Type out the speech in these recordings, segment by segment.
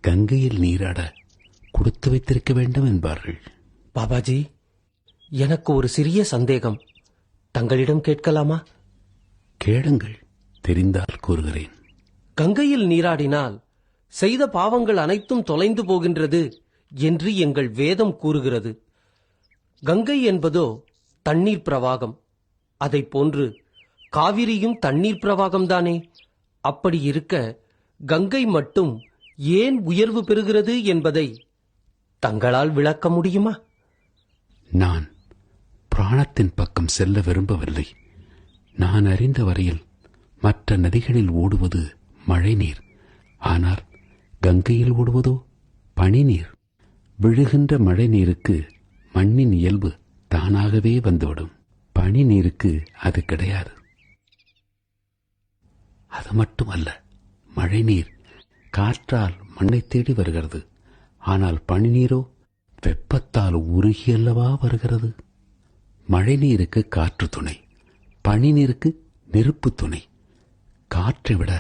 கங்கையில் நீராட கொடுத்து வைத்திருக்க வேண்டும் என்பார்கள். பாபாஜி, எனக்கு ஒரு சிறிய சந்தேகம், தங்களிடம் கேட்கலாமா? கேளுங்கள், தெரிந்தால் கூறுகிறேன். கங்கையில் நீராடினால் செய்த பாவங்கள் அனைத்தும் தொலைந்து போகின்றது என்று எங்கள் வேதம் கூறுகிறது. கங்கை என்பதோ தண்ணீர் பிரவாகம், அதை போன்று காவிரியும் தண்ணீர் பிரவாகம்தானே. அப்படி இருக்க கங்கை மட்டும் ஏன் உயர்வு பெறுகிறது என்பதை தங்களால் விளக்க முடியுமா? நான் பிராணத்தின் பக்கம் செல்ல விரும்பவில்லை. நான் அறிந்த வரையில் மற்ற நதிகளில் ஓடுவது மழை நீர், ஆனால் கங்கையில் ஓடுவதோ பனிநீர். விழுகின்ற மழை நீருக்கு மண்ணின் இயல்பு தானாகவே வந்துவிடும். பனி நீருக்கு அது கிடையாது. அது மட்டுமல்ல, மழை நீர் காற்றால் மண்ணை தேடி வருகிறது. ஆனால் பனி நீரோ வெப்பத்தால் உருகியல்லவா வருகிறது. மழை நீருக்கு காற்று துணை, பனி நீருக்கு நெருப்பு துணை. காற்றை விட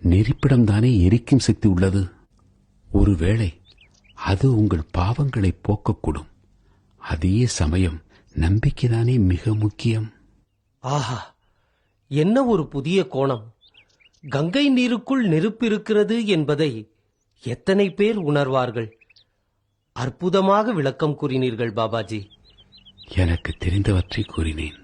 நெருப்பிடம்தானே எரிக்கும் சக்தி உள்ளது. ஒருவேளை அது உங்கள் பாவங்களை போக்கக்கூடும். அதே சமயம் நம்பிக்கைதானே மிக முக்கியம். ஆஹா, என்ன ஒரு புதிய கோணம்! கங்கை நீருக்குள் நெருப்பு இருக்கிறது என்பதை எத்தனை பேர் உணர்வார்கள்? அற்புதமாக விளக்கம் கூறினீர்கள் பாபாஜி. எனக்கு தெரிந்தவற்றை கூறினேன்.